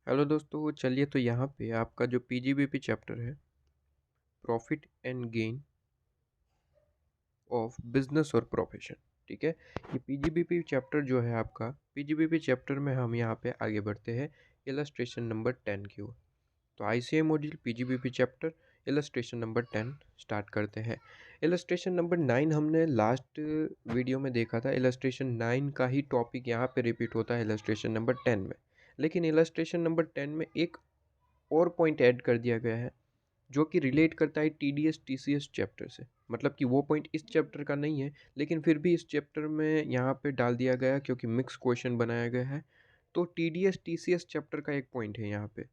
Hello दोस्तों, चलिए तो यहाँ पे आपका जो पीजीबीपी चैप्टर है, profit and gain of business और प्रोफेशन। ठीक है, ये पीजीबीपी चैप्टर जो है आपका, पीजीबीपी चैप्टर में हम यहाँ पे आगे बढ़ते हैं इलस्ट्रेशन नंबर 10 की ओर। तो ICA module PGBP chapter illustration number 10 start करते हैं। इलस्ट्रेशन नंबर 9 हमने लास्ट वीडियो में देखा था। इलस्ट्रेशन 9 का ही टॉपिक यहाँ पे रिपीट होता है इलस्ट्रेशन नंबर 10 में, लेकिन इलस्ट्रेशन नंबर 10 में एक और पॉइंट ऐड कर दिया गया है जो कि रिलेट करता है टीडीएस टीसीएस चैप्टर से। मतलब कि वो पॉइंट इस चैप्टर का नहीं है, लेकिन फिर भी इस चैप्टर में यहाँ पे डाल दिया गया क्योंकि मिक्स क्वेश्चन बनाया गया है। तो टीडीएस टीसीएस चैप्टर का एक पॉइंट है यहाँ पे।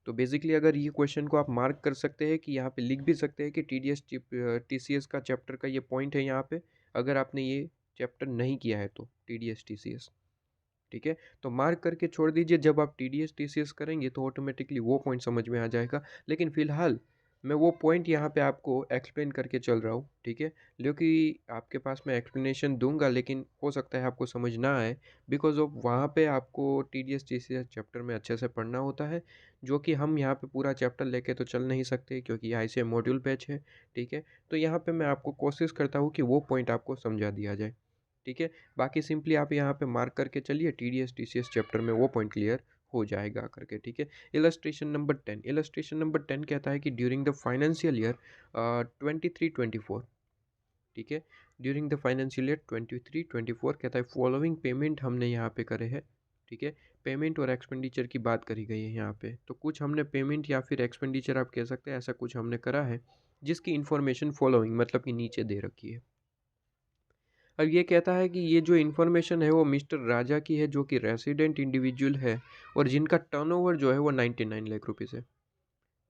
तो बेसिकली अगर ये क्वेश्चन को आप मार्क कर सकते हैं कि यहाँ पे लिख भी सकते हैं कि टीडीएस टीसीएस का चैप्टर का ये पॉइंट है यहाँ पे, अगर आपने ये चैप्टर नहीं किया है तो टीडीएस टीसीएस। ठीक है, तो मार्क करके छोड़ दीजिए। जब आप टीडीएस टीसीएस करेंगे तो ऑटोमेटिकली वो पॉइंट समझ में आ जाएगा। लेकिन फिलहाल मैं वो पॉइंट यहाँ पे आपको एक्सप्लेन करके चल रहा हूँ। ठीक है, जो कि आपके पास मैं एक्सप्लेनेशन दूंगा, लेकिन हो सकता है आपको समझ ना आए, बिकॉज ऑफ वहाँ पे आपको टीडीएस टीसीएस चैप्टर में अच्छे से पढ़ना होता है, जो कि हम यहाँ पे पूरा चैप्टर लेके तो चल नहीं सकते क्योंकि यहाँ से मॉड्यूल बैच है। ठीक है, तो यहाँ पे मैं आपको कोशिश करता हूँ कि वो पॉइंट आपको समझा दिया जाए। ठीक है, बाकी सिंपली आप यहाँ पे मार्क करके चलिए, टीडीएस टीसीएस चैप्टर में वो पॉइंट क्लियर हो जाएगा करके। ठीक है, इलस्ट्रेशन नंबर 10 कहता है कि ड्यूरिंग द फाइनेंशियल ईयर 23-24। ठीक है, ड्यूरिंग द फाइनेंशियल ईयर 23-24 कहता है फॉलोइंग पेमेंट हमने यहाँ पे करे हैं। ठीक है, पेमेंट और एक्सपेंडिचर की बात करी गई है यहाँ पे। तो कुछ हमने पेमेंट या फिर एक्सपेंडिचर आप कह सकते हैं, ऐसा कुछ हमने करा है जिसकी इन्फॉर्मेशन फॉलोइंग मतलब कि नीचे दे रखी है। अब ये कहता है कि ये जो इन्फॉर्मेशन है वो मिस्टर राजा की है, जो कि रेसिडेंट इंडिविजुअल है और जिनका टर्नओवर जो है वो 99 लाख रुपीज़ है।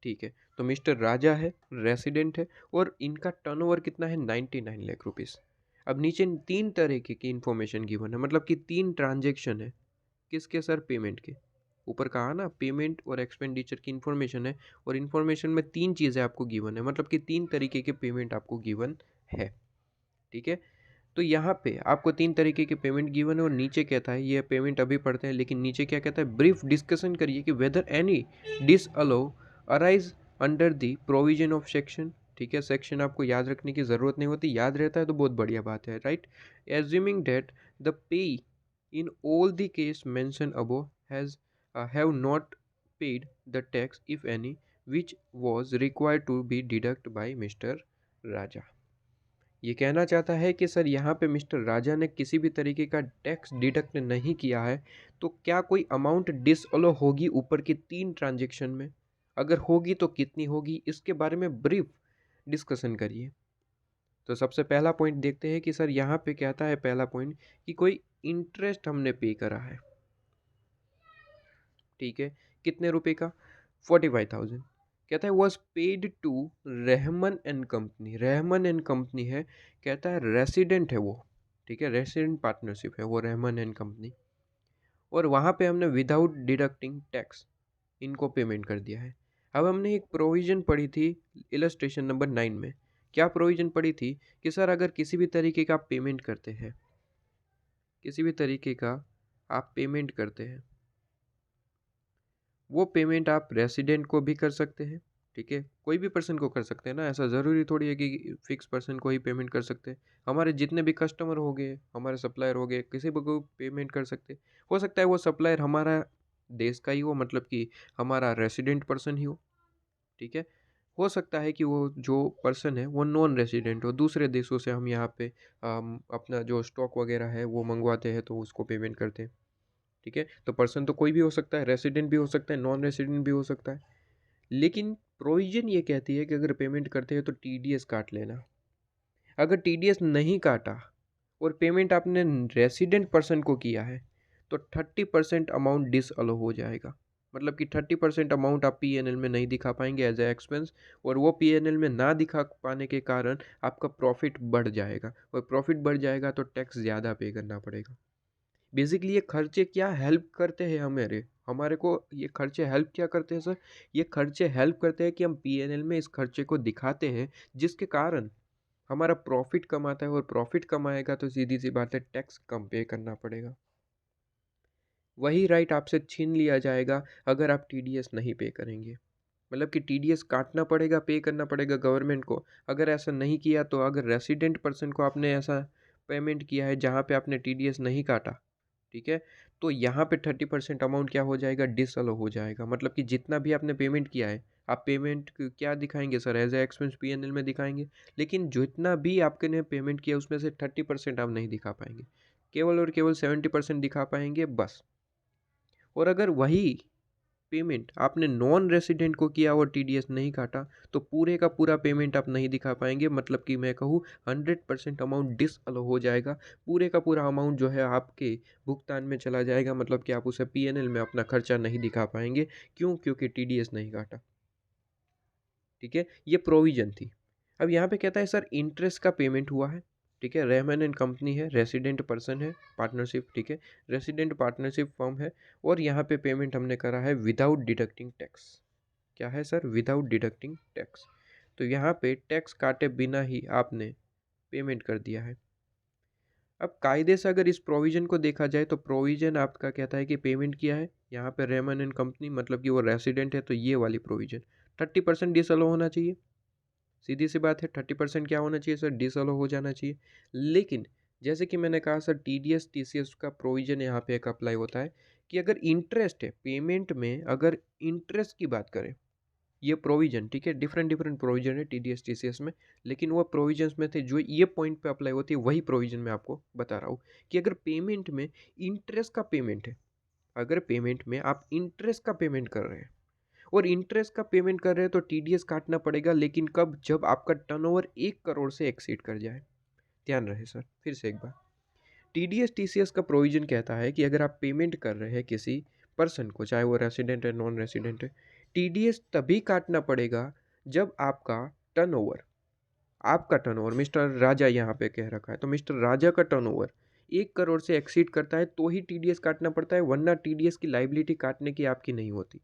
ठीक है, तो मिस्टर राजा है, रेसिडेंट है और इनका टर्नओवर कितना है, 99 लाख रुपीज़। अब नीचे तीन तरीके की इन्फॉर्मेशन गिवन है, मतलब कि तीन ट्रांजेक्शन है। किसके सर, पेमेंट के। ऊपर कहा ना, पेमेंट और एक्सपेंडिचर की इन्फॉर्मेशन है, और इन्फॉर्मेशन में तीन चीज़ें आपको गिवन है, मतलब कि तीन तरीके के पेमेंट आपको गिवन है। ठीक है, तो यहाँ पे आपको तीन तरीके के पेमेंट गिवन है और नीचे कहता है, ये पेमेंट अभी पढ़ते हैं, लेकिन नीचे क्या कहता है, ब्रीफ डिस्कशन करिए कि whether any disallow arise under the provision of section. ठीक है, सेक्शन आपको याद रखने की ज़रूरत नहीं होती, याद रहता है तो बहुत बढ़िया बात है, right. Assuming that the payee in all the case mention above has have not paid the tax if any which was required to be deduct by mister Raja. ये कहना चाहता है कि सर यहाँ पे मिस्टर राजा ने किसी भी तरीके का टैक्स डिडक्ट नहीं किया है, तो क्या कोई अमाउंट डिसअलो होगी ऊपर की तीन ट्रांजेक्शन में? अगर होगी तो कितनी होगी, इसके बारे में ब्रीफ डिस्कशन करिए। तो सबसे पहला पॉइंट देखते हैं कि सर यहाँ पे कहता है, पहला पॉइंट कि कोई इंटरेस्ट हमने पे करा है। ठीक है, कितने रुपए का, 45,000। कहता है was paid to Rahman and company. Rahman and company है, कहता है रेसिडेंट है वो। ठीक है, रेसिडेंट पार्टनरशिप है वो रहमान एंड कंपनी, और वहाँ पे हमने विदाउट डिडक्टिंग टैक्स इनको पेमेंट कर दिया है। अब हमने एक प्रोविज़न पढ़ी थी इलस्ट्रेशन नंबर 9 में। क्या प्रोविज़न पढ़ी थी कि सर अगर किसी भी तरीके का आप पेमेंट करते हैं, किसी भी तरीके का आप पेमेंट करते हैं, वो पेमेंट आप रेसिडेंट को भी कर सकते हैं। ठीक है, कोई भी पर्सन को कर सकते हैं ना, ऐसा ज़रूरी थोड़ी है कि फिक्स पर्सन को ही पेमेंट कर सकते हैं। हमारे जितने भी कस्टमर हो गए, हमारे सप्लायर हो गए, किसी को पेमेंट कर सकते हैं। हो सकता है वो सप्लायर हमारा देश का ही हो, मतलब कि हमारा रेसिडेंट पर्सन ही हो। ठीक है, हो सकता है कि वो जो पर्सन है वो नॉन रेसिडेंट हो, दूसरे देशों से हम यहाँ पे अपना जो स्टॉक वगैरह है वो मंगवाते हैं तो उसको पेमेंट करते हैं। ठीक है, तो पर्सन तो कोई भी हो सकता है, रेसिडेंट भी हो सकता है, नॉन रेसिडेंट भी हो सकता है। लेकिन प्रोविजन ये कहती है कि अगर पेमेंट करते हैं तो टीडीएस काट लेना। अगर टीडीएस नहीं काटा और पेमेंट आपने रेसिडेंट पर्सन को किया है तो 30% अमाउंट डिसअलो हो जाएगा। मतलब कि 30% अमाउंट आप पीएनएल में नहीं दिखा पाएंगे एज ए एक्सपेंस, और वो पीएनएल में ना दिखा पाने के कारण आपका प्रॉफिट बढ़ जाएगा, और प्रॉफिट बढ़ जाएगा तो टैक्स ज़्यादा पे करना पड़ेगा। बेसिकली ये खर्चे क्या हेल्प करते हैं हमारे हमारे को, ये खर्चे हेल्प क्या करते हैं सर, ये खर्चे हेल्प करते हैं कि हम पीएनएल में इस खर्चे को दिखाते हैं, जिसके कारण हमारा प्रॉफिट कम आता है, और प्रॉफिट कम आएगा तो सीधी सी बात है टैक्स कम पे करना पड़ेगा। वही राइट आपसे छीन लिया जाएगा अगर आप टीडीएस नहीं पे करेंगे। मतलब कि टीडीएस काटना पड़ेगा, पे करना पड़ेगा गवर्नमेंट को। अगर ऐसा नहीं किया तो अगर रेसिडेंट पर्सन को आपने ऐसा पेमेंट किया है जहाँ पे आपने टीडीएस नहीं काटा, ठीक है, तो यहाँ पे 30% अमाउंट क्या हो जाएगा, डिसअलो हो जाएगा। मतलब कि जितना भी आपने पेमेंट किया है, आप पेमेंट क्या दिखाएंगे sir, as a expense PNL में दिखाएंगे, लेकिन जितना भी आपके ने पेमेंट किया उसमें से 30% आप नहीं दिखा पाएंगे, केवल और केवल 70% दिखा पाएंगे बस। और अगर वही पेमेंट आपने नॉन रेसिडेंट को किया और टीडीएस नहीं काटा तो पूरे का पूरा पेमेंट आप नहीं दिखा पाएंगे। मतलब कि मैं कहूँ 100% अमाउंट डिसअलो हो जाएगा, पूरे का पूरा अमाउंट जो है आपके भुगतान में चला जाएगा। मतलब कि आप उसे पीएनएल में अपना खर्चा नहीं दिखा पाएंगे। क्यों? क्योंकि टीडीएस नहीं काटा। ठीक है, ये प्रोविजन थी। अब यहाँ पे कहता है सर इंटरेस्ट का पेमेंट हुआ है, ठीक है, रहमान एंड कंपनी है, रेसिडेंट पर्सन है, पार्टनरशिप, ठीक है, रेसिडेंट पार्टनरशिप फर्म है, और यहाँ पे पेमेंट हमने करा है विदाउट डिडक्टिंग टैक्स। क्या है सर? Without deducting tax. तो यहाँ पे टैक्स काटे बिना ही आपने पेमेंट कर दिया है। अब कायदे से अगर इस प्रोविज़न को देखा जाए तो प्रोविज़न आपका कहता है कि पेमेंट किया है यहाँ पे रहमान एंड कंपनी, मतलब कि वो रेसिडेंट है, तो ये वाली प्रोविज़न 30% डिसअलो होना चाहिए। सीधी सी बात है, 30% क्या होना चाहिए सर? डिसअलो हो जाना चाहिए। लेकिन जैसे कि मैंने कहा सर, टीडीएस टीसीएस का प्रोविज़न यहाँ पे एक अप्लाई होता है कि अगर इंटरेस्ट है पेमेंट में, अगर इंटरेस्ट की बात करें, ये प्रोविज़न, ठीक है, डिफरेंट डिफरेंट प्रोविज़न है टीडीएस टीसीएस में, लेकिन वो प्रोविजंस में थे जो ये पॉइंट पे अप्लाई होती है, वही प्रोविज़न मैं आपको बता रहा हूँ कि अगर पेमेंट में इंटरेस्ट का पेमेंट है, अगर पेमेंट में आप इंटरेस्ट का पेमेंट कर रहे हैं और इंटरेस्ट का पेमेंट कर रहे हैं तो टीडीएस काटना पड़ेगा। लेकिन कब? जब आपका टर्नओवर 1 करोड़ से एक्सीड कर जाए। ध्यान रहे सर, फिर से एक बार, टीडीएस टीसीएस का प्रोविजन कहता है कि अगर आप पेमेंट कर रहे हैं किसी पर्सन को, चाहे वो रेसिडेंट है नॉन रेसिडेंट है, टीडीएस तभी काटना पड़ेगा जब आपका टर्नओवर मिस्टर राजा यहाँ पे कह रखा है, तो मिस्टर राजा का टर्नओवर 1 करोड़ से एक्सीड करता है तो ही टीडीएस काटना पड़ता है, वरना टीडीएस की लाइबिलिटी काटने की आपकी नहीं होती,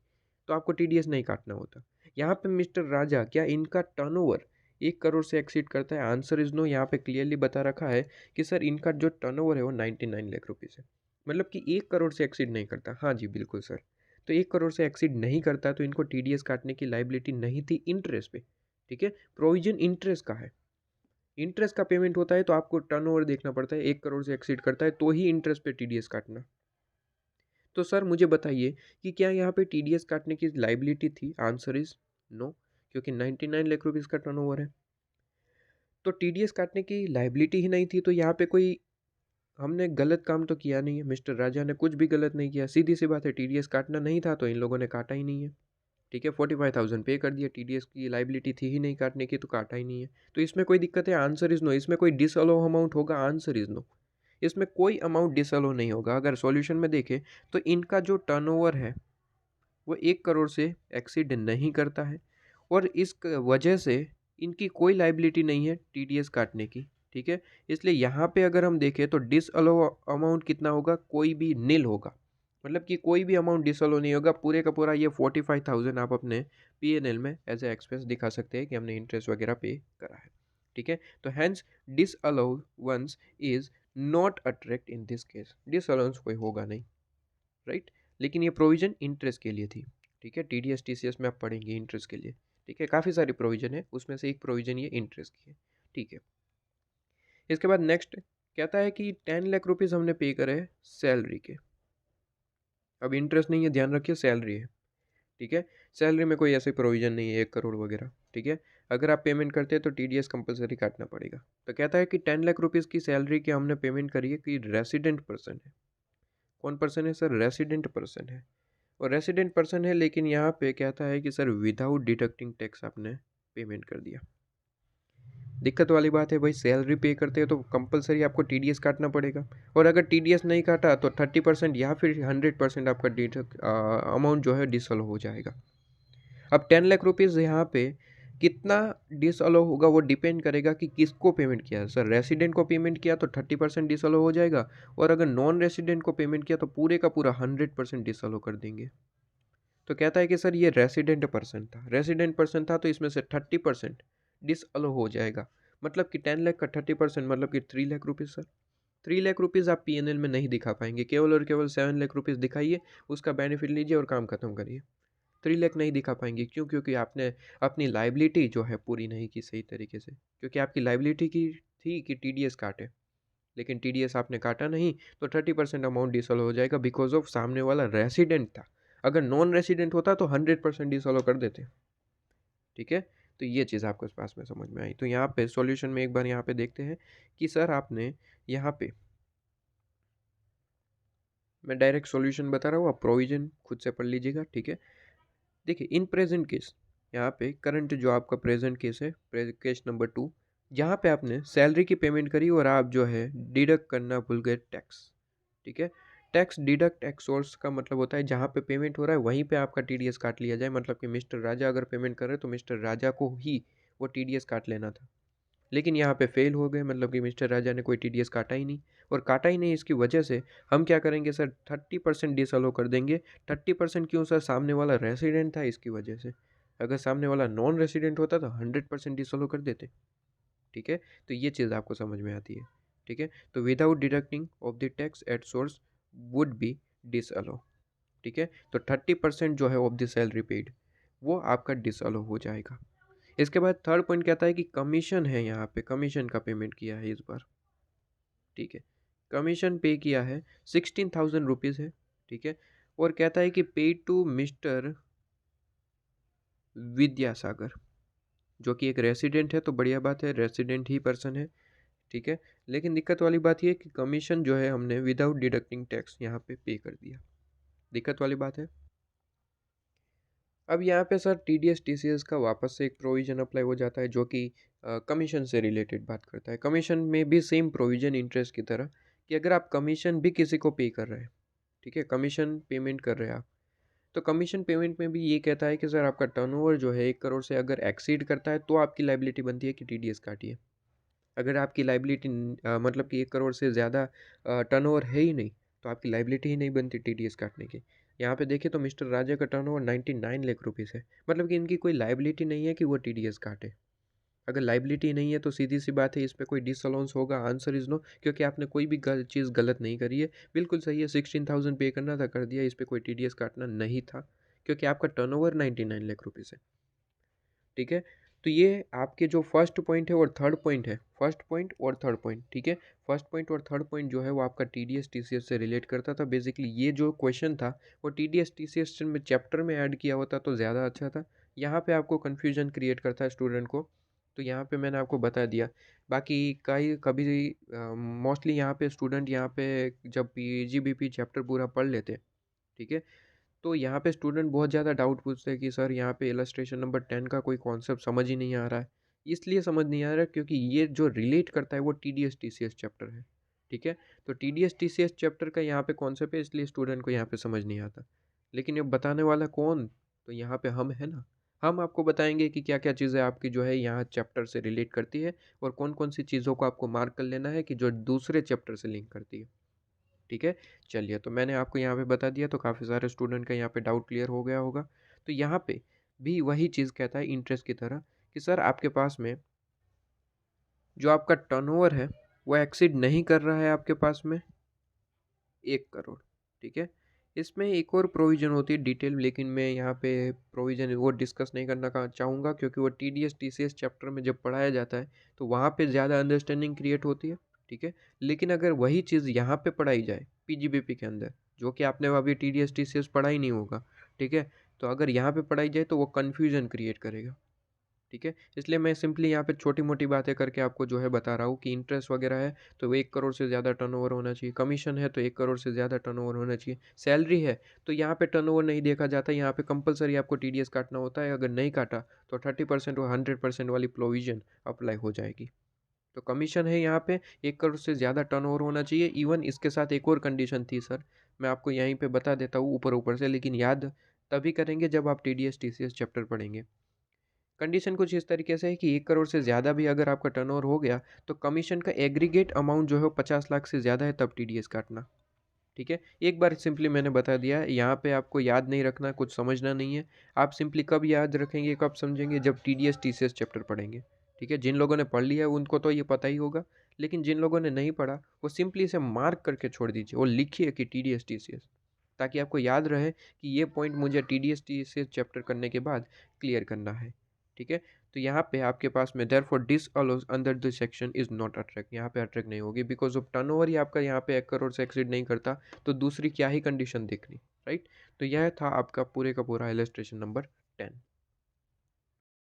तो आपको टीडीएस नहीं काटना होता। यहाँ पे मिस्टर राजा, क्या इनका टर्नओवर 1 करोड़ से एक्सीड करता है? Answer is no. यहाँ पे क्लियरली बता रखा है कि सर इनका जो टर्नओवर है वो 99 लाख रुपीज़ है, मतलब कि 1 करोड़ से एक्सीड नहीं करता। हाँ जी बिल्कुल सर, तो 1 करोड़ से एक्सीड नहीं करता तो इनको टीडीएस काटने की लाइबिलिटी नहीं थी इंटरेस्ट पे। ठीक है, प्रोविजन इंटरेस्ट का है, इंटरेस्ट का पेमेंट होता है तो आपको टर्नओवर देखना पड़ता है, 1 करोड़ से एक्सीड करता है तो ही इंटरेस्ट पे टीडीएस काटना। तो सर मुझे बताइए कि क्या यहाँ पे टीडीएस काटने की लाइबिलिटी थी? आंसर इज नो, क्योंकि 99 लाख रुपीज़ का टर्नओवर है, तो टीडीएस काटने की लाइबिलिटी ही नहीं थी। तो यहाँ पे कोई हमने गलत काम तो किया नहीं है, मिस्टर राजा ने कुछ भी गलत नहीं किया। सीधी सी बात है, टीडीएस काटना नहीं था तो इन लोगों ने काटा ही नहीं है। ठीक है, 45,000 पे कर दिया, टीडीएस की लाइबिलिटी थी ही नहीं काटने की तो काटा ही नहीं है, तो इसमें कोई दिक्कत है? Answer is no. इसमें कोई डिसअलो अमाउंट होगा? आंसर इज नो, इसमें कोई अमाउंट डिसअलो नहीं होगा। अगर सॉल्यूशन में देखें तो इनका जो टर्नओवर है वो 1 करोड़ से एक्सीड नहीं करता है और इस वजह से इनकी कोई लाइबिलिटी नहीं है टीडीएस काटने की। ठीक है, इसलिए यहाँ पे अगर हम देखें तो डिसअलो अमाउंट कितना होगा? कोई भी नील होगा, मतलब कि कोई भी अमाउंट डिसअलो नहीं होगा। पूरे का पूरा ये 45,000 आप अपने पीएनएल में एज ए एक्सपेंस दिखा सकते हैं कि हमने इंटरेस्ट वगैरह पे करा है। ठीक है, तो hence disallowance is not attract in this case, disallowance कोई होगा नहीं, राइट। लेकिन ये प्रोविजन इंटरेस्ट के लिए थी। ठीक है, टीडीएस टीसीएस में आप पढ़ेंगे इंटरेस्ट के लिए। ठीक है, काफ़ी सारी प्रोविजन है, उसमें से एक प्रोविजन ये इंटरेस्ट की है। ठीक है, इसके बाद नेक्स्ट कहता है कि 10 लाख रुपीज़ हमने पे करे हैं सैलरी के। अब इंटरेस्ट नहीं है, ध्यान रखिए, सैलरी है। ठीक है, सैलरी में कोई ऐसे प्रोविजन नहीं है 1 करोड़ वगैरह। ठीक है, अगर आप पेमेंट करते हैं तो टीडीएस कंपलसरी काटना पड़ेगा। तो कहता है कि 10 लाख रुपीज़ की सैलरी की हमने पेमेंट करी है कि रेसिडेंट पर्सन है। कौन पर्सन है सर? रेसिडेंट पर्सन है, और रेसिडेंट पर्सन है, लेकिन यहाँ पे कहता है कि सर विदाउट डिडक्टिंग टैक्स आपने पेमेंट कर दिया। दिक्कत वाली बात है भाई, सैलरी पे करते हैं तो कंपलसरी आपको टीडीएस काटना पड़ेगा, और अगर टीडीएस नहीं काटा तो 30% या फिर 100% आपका डिडक्ट अमाउंट जो है डिसअलो हो जाएगा। अब 10 लाख रुपीज़ यहाँ पे कितना डिसअलो होगा वो डिपेंड करेगा कि किसको पेमेंट किया है। सर रेसिडेंट को पेमेंट किया तो 30% डिसअलो हो जाएगा, और अगर नॉन रेसिडेंट को पेमेंट किया तो पूरे का पूरा 100% डिसअलो कर देंगे। तो कहता है कि सर ये रेसिडेंट पर्सन था, रेसिडेंट पर्सन था तो इसमें से 30% डिसअलो हो जाएगा। मतलब कि 10 लाख का 30% मतलब कि 3 lakh rupees sir. 3 lakh rupees आप पीएनएल में नहीं दिखा पाएंगे, केवल और केवल 7 लाख रुपीज़ दिखाइए, उसका बेनिफिट लीजिए और काम खत्म करिए। 3 लाख नहीं दिखा पाएंगे, क्यों? क्योंकि आपने अपनी लाइबिलिटी जो है पूरी नहीं की सही तरीके से, क्योंकि आपकी लाइबिलिटी की थी कि टीडीएस काटे, लेकिन टीडीएस आपने काटा नहीं, तो 30% अमाउंट डिसअलो हो जाएगा बिकॉज ऑफ सामने वाला रेसिडेंट था। अगर नॉन रेसिडेंट होता तो 100% डिसअलो कर देते। ठीक है, तो ये चीज़ आपको इस पास में समझ में आई। तो यहाँ पे सॉल्यूशन में एक बार यहाँ पे देखते हैं कि सर आपने यहाँ पे, मैं डायरेक्ट सॉल्यूशन बता रहा हूँ, आप प्रोविजन खुद से पढ़ लीजिएगा। ठीक है, देखिए इन प्रेजेंट केस, यहाँ पे करंट जो आपका प्रेजेंट केस है, केस नंबर 2, जहाँ पे आपने सैलरी की पेमेंट करी और आप जो है डिडक्ट करना भूल गए टैक्स। ठीक है, टैक्स डिडक्ट टैक्स सोर्स का मतलब होता है जहाँ पे पेमेंट हो रहा है वहीं पे आपका टीडीएस काट लिया जाए। मतलब कि मिस्टर राजा अगर पेमेंट कर रहे हैं तो मिस्टर राजा को ही वो टीडीएस काट लेना था, लेकिन यहाँ पे फेल हो गए, मतलब कि मिस्टर राजा ने कोई टीडीएस काटा ही नहीं। और काटा ही नहीं, इसकी वजह से हम क्या करेंगे सर, 30% डिसअलो कर देंगे। 30% क्यों सर? सामने वाला रेसिडेंट था, इसकी वजह से। अगर सामने वाला नॉन रेसिडेंट होता तो 100% डिसअलो कर देते। ठीक है, तो ये चीज़ आपको समझ में आती है। ठीक है, तो without deducting of the tax at source would be disallow. ठीक है, तो 30% जो है ऑफ द सैलरी पेड वो आपका डिसअलो हो जाएगा। इसके बाद थर्ड पॉइंट कहता है कि कमीशन है, यहाँ पे कमीशन का पेमेंट किया है इस बार। ठीक है, कमीशन पे किया है 16,000 रुपीज़ है। ठीक है, और कहता है कि पे टू मिस्टर विद्यासागर, जो कि एक रेसिडेंट है, तो बढ़िया बात है, रेसिडेंट ही पर्सन है। ठीक है, लेकिन दिक्कत वाली बात ये कि कमीशन जो है हमने विदाउट डिडक्टिंग टैक्स यहाँ पे कर दिया। दिक्कत वाली बात है। अब यहाँ पे सर टीडीएस टीसीएस का वापस से एक प्रोविज़न अप्लाई हो जाता है जो कि कमीशन से रिलेटेड बात करता है। कमीशन में भी सेम प्रोविज़न इंटरेस्ट की तरह, कि अगर आप कमीशन भी किसी को पे कर रहे हैं, ठीक है, कमीशन पेमेंट कर रहे हैं आप, तो कमीशन पेमेंट में भी ये कहता है कि सर आपका टर्नओवर जो है 1 करोड़ से अगर एक्सीड करता है तो आपकी लाइबिलिटी बनती है कि टीडीएस काटिए। अगर आपकी लाइबिलिटी मतलब कि 1 करोड़ से ज़्यादा टर्नओवर है ही नहीं, तो आपकी लाइबिलिटी ही नहीं बनती टीडीएस काटने की। यहाँ पे देखें तो मिस्टर राजा का टर्नओवर 99 लाख रुपीज़ है, मतलब कि इनकी कोई लाइबिलिटी नहीं है कि वो टीडीएस काटे। अगर लाइबिलिटी नहीं है तो सीधी सी बात है, इस पे कोई डिसअलाउंस होगा? आंसर इज़ नो, क्योंकि आपने कोई भी चीज़ गलत नहीं करी है। बिल्कुल सही है, 16,000 पे करना था, कर दिया, इस पे कोई टीडीएस काटना नहीं था, क्योंकि आपका टर्नओवर 99 लाख रुपीज़ है। ठीक है, तो ये आपके जो फर्स्ट पॉइंट है और थर्ड पॉइंट है, फर्स्ट पॉइंट और थर्ड पॉइंट। ठीक है, फर्स्ट पॉइंट और थर्ड पॉइंट जो है वो आपका टीडीएस टीसीएस से रिलेट करता था। बेसिकली ये जो क्वेश्चन था वो टीडीएस टीसीएस में चैप्टर में ऐड किया होता तो ज़्यादा अच्छा था। यहाँ पे आपको कन्फ्यूजन क्रिएट करता है स्टूडेंट को, तो यहाँ पे मैंने आपको बता दिया। बाकी कई कभी मोस्टली यहाँ पे स्टूडेंट यहाँ पे जब पीजीबीपी चैप्टर पूरा पढ़ लेते, ठीक है, तो यहाँ पे स्टूडेंट बहुत ज़्यादा डाउट पूछते हैं कि सर यहाँ पे इलस्ट्रेशन नंबर 10 का कोई कॉन्सेप्ट समझ ही नहीं आ रहा है। इसलिए समझ नहीं आ रहा है क्योंकि ये जो रिलेट करता है वो टीडीएस टीसीएस चैप्टर है। ठीक है, तो टीडीएस टीसीएस चैप्टर का यहाँ पे कॉन्सेप्ट है, इसलिए स्टूडेंट को यहाँ पे समझ नहीं आता। लेकिन ये बताने वाला कौन? तो यहाँ पे हम है ना, हम आपको बताएंगे कि क्या क्या चीज़ें आपकी जो है यहाँ चैप्टर से रिलेट करती है और कौन कौन सी चीज़ों को आपको मार्क कर लेना है कि जो दूसरे चैप्टर से लिंक करती है। ठीक है, चलिए, तो मैंने आपको यहाँ पे बता दिया, तो काफ़ी सारे स्टूडेंट का यहाँ पे डाउट क्लियर हो गया होगा। तो यहाँ पे भी वही चीज़ कहता है इंटरेस्ट की तरह कि सर आपके पास में जो आपका टर्नओवर है वो एक्सीड नहीं कर रहा है आपके पास में 1 करोड़। ठीक है, इसमें एक और प्रोविज़न होती है डिटेल, लेकिन मैं यहाँ पे प्रोविज़न वो डिस्कस नहीं करना चाहूँगा, क्योंकि वो टीडीएस टीसीएस चैप्टर में जब पढ़ाया जाता है तो वहाँ पे ज़्यादा अंडरस्टैंडिंग क्रिएट होती है। ठीक है, लेकिन अगर वही चीज़ यहाँ पे पढ़ाई जाए पीजीबीपी के अंदर, जो कि आपने अभी टीडीएस टीसीएस पढ़ा ही नहीं होगा, ठीक है, तो अगर यहाँ पे पढ़ाई जाए तो वो कन्फ्यूज़न क्रिएट करेगा। ठीक है, इसलिए मैं सिंपली यहाँ पे छोटी मोटी बातें करके आपको जो है बता रहा हूँ कि इंटरेस्ट वगैरह है तो वो 1 करोड़ से ज़्यादा टर्नओवर होना चाहिए, कमीशन है तो 1 करोड़ से ज़्यादा टर्नओवर होना चाहिए, सैलरी है तो यहाँ पे टर्नओवर नहीं देखा जाता, यहाँ पे कंपलसरी आपको टीडीएस काटना होता है। अगर नहीं काटा तो 30% और 100% वाली प्रोविजन अप्लाई हो जाएगी। तो कमीशन है यहाँ पे 1 करोड़ से ज़्यादा टर्नओवर होना चाहिए। इवन इसके साथ एक और कंडीशन थी सर, मैं आपको यहीं पे बता देता हूँ ऊपर ऊपर से, लेकिन याद तभी करेंगे जब आप टीडीएस टीसीएस चैप्टर पढ़ेंगे। कंडीशन कुछ इस तरीके से है कि 1 करोड़ से ज़्यादा भी अगर आपका टर्नओवर हो गया तो कमीशन का एग्रीगेट अमाउंट जो है वो 50 लाख से ज़्यादा है तब टीडीएस काटना। ठीक है, एक बार सिंपली मैंने बता दिया है, यहाँ पे आपको याद नहीं रखना, कुछ समझना नहीं है। आप सिंपली कब याद रखेंगे, कब समझेंगे, जब टीडीएस टीसीएस चैप्टर पढ़ेंगे। ठीक है, जिन लोगों ने पढ़ लिया है उनको तो ये पता ही होगा, लेकिन जिन लोगों ने नहीं पढ़ा वो सिंपली इसे मार्क करके छोड़ दीजिए, वो लिखिए कि T D S T C S, ताकि आपको याद रहे कि ये पॉइंट मुझे T D S T C S chapter करने के बाद क्लियर करना है। ठीक है, तो यहाँ पे आपके पास में therefore disallows under this section is not attract, यहाँ पे अट्रैक्ट नहीं होगी बिकॉज ऑफ टर्नओवर ही आपका यहाँ पे 1 करोड़ से एक्सीड नहीं करता, तो दूसरी क्या ही कंडीशन दिख रही, राइट। तो यह था आपका पूरे का पूरा इलस्ट्रेशन नंबर 10।